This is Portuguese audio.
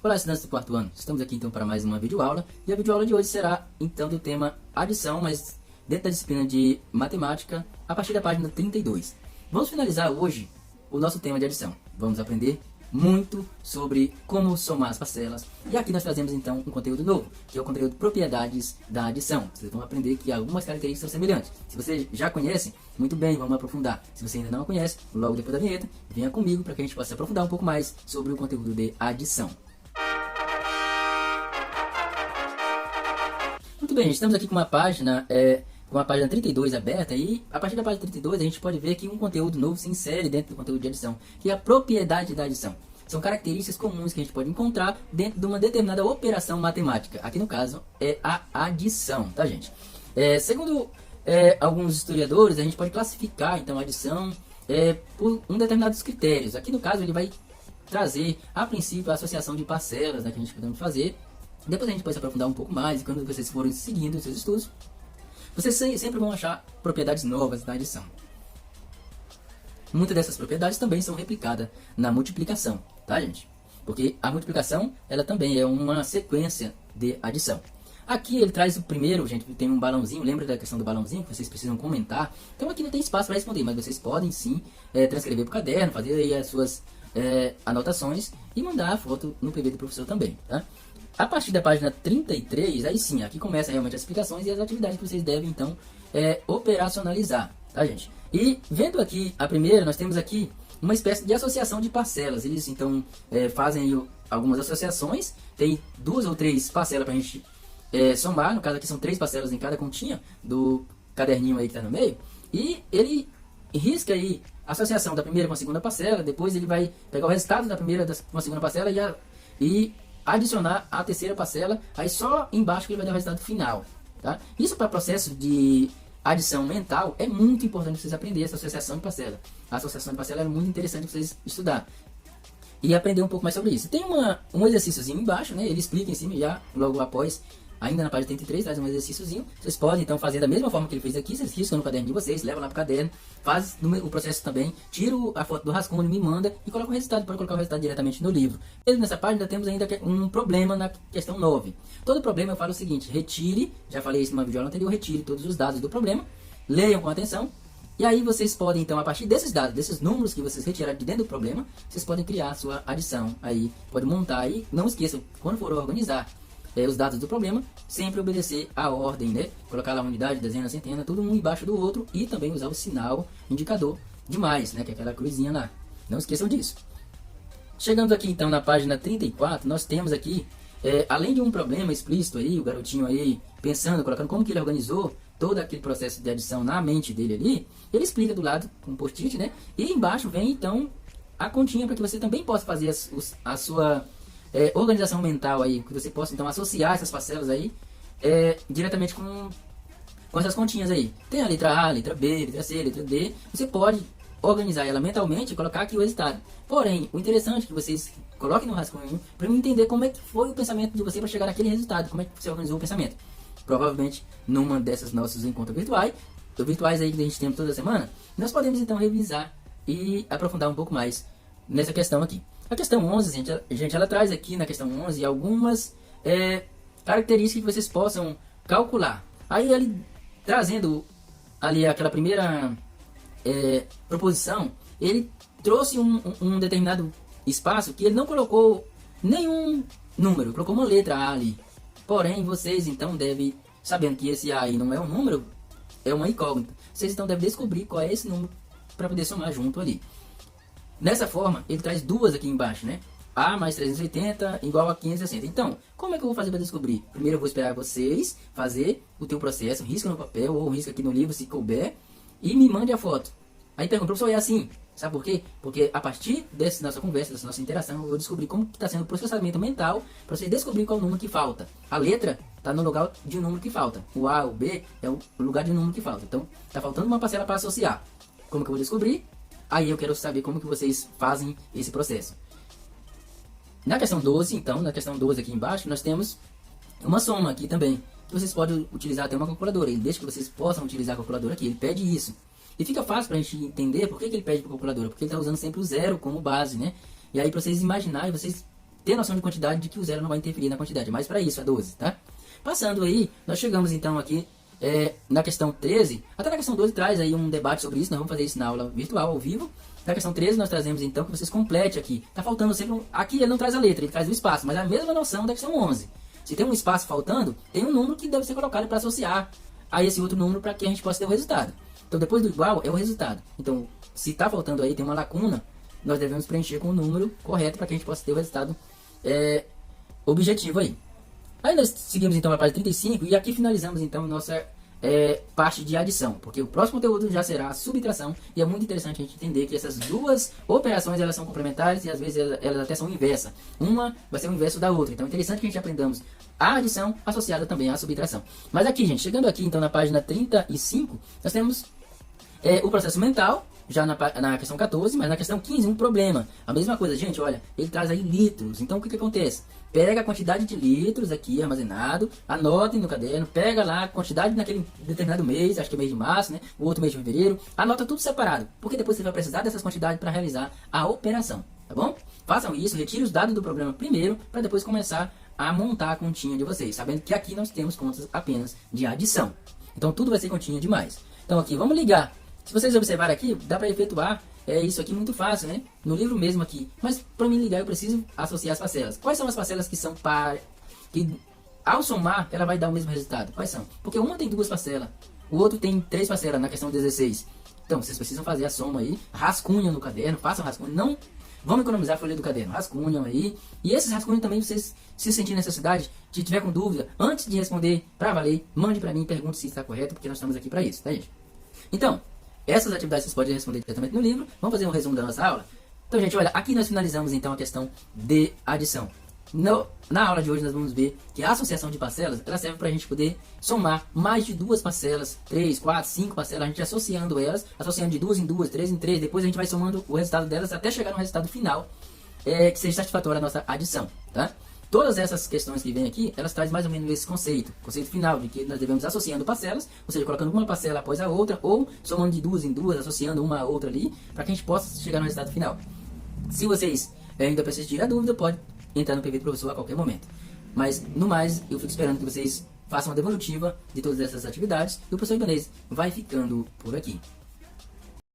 Olá, estudantes do quarto ano, estamos aqui então para mais uma videoaula, e a videoaula de hoje será então do tema adição, mas dentro da disciplina de matemática, a partir da página 32. Vamos finalizar hoje o nosso tema de adição. Vamos aprender muito sobre como somar as parcelas, e aqui nós trazemos então um conteúdo novo, que é o conteúdo propriedades da adição. Vocês vão aprender que algumas características são semelhantes. Se você já conhece, muito bem, vamos aprofundar. Se você ainda não a conhece, logo depois da vinheta, venha comigo para que a gente possa aprofundar um pouco mais sobre o conteúdo de adição. Muito bem, estamos aqui com uma página 32 aberta, e a partir da página 32 a gente pode ver que um conteúdo novo se insere dentro do conteúdo de adição, que é a propriedade da adição. São características comuns que a gente pode encontrar dentro de uma determinada operação matemática. Aqui no caso é a adição, tá, gente? Segundo alguns historiadores, a gente pode classificar então a adição por um determinados critérios. Aqui no caso ele vai trazer a princípio a associação de parcelas, né, que a gente pode fazer. Depois a gente pode se aprofundar um pouco mais, e quando vocês forem seguindo os seus estudos, vocês sempre vão achar propriedades novas na adição. Muitas dessas propriedades também são replicadas na multiplicação, tá, gente? Porque a multiplicação, ela também é uma sequência de adição. Aqui ele traz o primeiro, gente, tem um balãozinho, lembra da questão do balãozinho, que vocês precisam comentar. Então aqui não tem espaço para responder, mas vocês podem sim transcrever para o caderno, fazer aí as suas anotações e mandar a foto no PV do professor também, tá? A partir da página 33, aí sim, aqui começa realmente as explicações e as atividades que vocês devem, então, operacionalizar, tá, gente? E, vendo aqui a primeira, nós temos aqui uma espécie de associação de parcelas. Eles, então, fazem aí algumas associações, tem 2 ou 3 parcelas para a gente somar, no caso aqui são 3 parcelas em cada continha do caderninho aí que está no meio, e ele risca aí a associação da primeira com a segunda parcela, depois ele vai pegar o resultado da primeira com a segunda parcela e adicionar a terceira parcela, aí só embaixo que ele vai dar o resultado final, tá? Isso para processo de adição mental é muito importante vocês aprenderem essa associação de parcela. A associação de parcela é muito interessante vocês estudar e aprender um pouco mais sobre isso. Tem um exercíciozinho embaixo, né? Ele explica em cima já, logo após, ainda na página 33, traz um exercíciozinho. Vocês podem então fazer da mesma forma que ele fez aqui, vocês riscam no caderno de vocês, levam lá para o caderno, faz o processo também, tira a foto do rascunho, me manda e coloca o resultado, pode colocar o resultado diretamente no livro. E nessa página temos ainda um problema na questão 9. Todo problema eu falo o seguinte: retire, já falei isso numa videoaula anterior, retire todos os dados do problema, leiam com atenção, e aí vocês podem então, a partir desses dados, desses números que vocês retiraram de dentro do problema, vocês podem criar a sua adição, aí pode montar, e não esqueçam, quando for organizar os dados do problema, sempre obedecer a ordem, né? Colocar lá a unidade, dezena, centena, tudo um embaixo do outro, e também usar o sinal indicador de mais, né? Que é aquela cruzinha lá. Não esqueçam disso. Chegando aqui então na página 34, nós temos aqui, além de um problema explícito aí, o garotinho aí pensando, colocando como que ele organizou todo aquele processo de adição na mente dele ali, ele explica do lado com um post-it, né? E embaixo vem então a continha para que você também possa fazer a sua organização mental aí, que você possa então associar essas parcelas aí diretamente com essas continhas aí. Tem a letra A, letra B, letra C, letra D. Você pode organizar ela mentalmente e colocar aqui o resultado. Porém, o interessante é que vocês coloquem no rascunho para eu entender como é que foi o pensamento de você para chegar naquele resultado, como é que você organizou o pensamento. Provavelmente numa dessas nossos encontros virtuais aí que a gente tem toda semana, nós podemos então revisar e aprofundar um pouco mais nessa questão aqui. A questão 11, gente, ela traz aqui na questão 11 algumas características que vocês possam calcular. Aí ele trazendo ali aquela primeira proposição, ele trouxe um determinado espaço que ele não colocou nenhum número, colocou uma letra A ali. Porém, vocês então devem, sabendo que esse A aí não é um número, é uma incógnita, vocês então devem descobrir qual é esse número para poder somar junto ali. Dessa forma, ele traz duas aqui embaixo, né? A mais 380 igual a 560. Então, como é que eu vou fazer para descobrir? Primeiro eu vou esperar vocês fazer o teu processo, risca no papel ou risca aqui no livro se couber e me mande a foto. Aí pergunta, professor, é assim? Sabe por quê? Porque a partir dessa nossa conversa, dessa nossa interação, eu descobri como está sendo o processamento mental para você descobrir qual é o número que falta. A letra está no lugar de um número que falta. O A, o B é o lugar de um número que falta. Então, está faltando uma parcela para associar. Como que eu vou descobrir? Aí eu quero saber como que vocês fazem esse processo. Na questão 12, então, na questão 12 aqui embaixo, nós temos uma soma aqui também. Que vocês podem utilizar até uma calculadora. Ele deixa que vocês possam utilizar a calculadora aqui. Ele pede isso. E fica fácil para a gente entender por que ele pede para a calculadora. Porque ele está usando sempre o zero como base, né? E aí para vocês imaginarem, vocês ter noção de quantidade, de que o zero não vai interferir na quantidade, mas para isso é 12, tá? Passando aí, nós chegamos então aqui na questão 13, até na questão 12 traz aí um debate sobre isso, nós vamos fazer isso na aula virtual, ao vivo. Na questão 13 nós trazemos então que vocês complete aqui, tá faltando sempre aqui ele não traz a letra, ele traz o espaço, mas é a mesma noção da questão 11. Se tem um espaço faltando, tem um número que deve ser colocado para associar a esse outro número para que a gente possa ter o resultado. Então depois do igual é o resultado. Então se está faltando aí, tem uma lacuna, nós devemos preencher com o número correto para que a gente possa ter o resultado objetivo aí. Aí nós seguimos então a página 35 e aqui finalizamos então nossa parte de adição, porque o próximo conteúdo já será a subtração e é muito interessante a gente entender que essas duas operações elas são complementares e às vezes elas até são inversas. Uma vai ser o inverso da outra, então é interessante que a gente aprendamos a adição associada também à subtração. Mas aqui, gente, chegando aqui então na página 35, nós temos o processo mental, já na questão 14, mas na questão 15, um problema. A mesma coisa, gente, olha, ele traz aí litros. Então o que acontece? Pega a quantidade de litros aqui armazenado, anotem no caderno, pega lá a quantidade naquele determinado mês, acho que é mês de março, né? O outro mês de fevereiro, anota tudo separado, porque depois você vai precisar dessas quantidades para realizar a operação, tá bom? Façam isso, retire os dados do programa primeiro, para depois começar a montar a continha de vocês, sabendo que aqui nós temos contas apenas de adição. Então tudo vai ser continha demais. Então aqui, vamos ligar. Se vocês observarem aqui, dá para efetuar isso aqui muito fácil, né? No livro mesmo aqui. Mas para mim ligar eu preciso associar as parcelas. Quais são as parcelas que são que ao somar ela vai dar o mesmo resultado? Quais são? Porque uma tem 2 parcelas, o outro tem 3 parcelas na questão 16. Então vocês precisam fazer a soma aí, rascunham no caderno, façam rascunho, não vamos economizar a folha do caderno, rascunham aí. E esses rascunhos também, vocês se sentirem necessidade, se tiver com dúvida, antes de responder para valer, mande para mim, pergunte se está correto, porque nós estamos aqui para isso, tá, gente? Então, essas atividades vocês podem responder diretamente no livro. Vamos fazer um resumo da nossa aula? Então, gente, olha, aqui nós finalizamos então a questão de adição. Na aula de hoje nós vamos ver que a associação de parcelas, ela serve para a gente poder somar mais de 2 parcelas, 3, 4, 5 parcelas, a gente associando elas, associando de 2 em 2, 3 em 3, depois a gente vai somando o resultado delas até chegar no resultado final, que seja satisfatória a nossa adição, tá? Todas essas questões que vem aqui, elas trazem mais ou menos esse conceito final, de que nós devemos associando parcelas, ou seja, colocando uma parcela após a outra, ou somando de 2 em 2, associando uma a outra ali, para que a gente possa chegar no resultado final. Se vocês ainda persistirem a dúvida, pode entrar no PV do professor a qualquer momento. Mas, no mais, eu fico esperando que vocês façam a devolutiva de todas essas atividades, e o professor Ibanez vai ficando por aqui.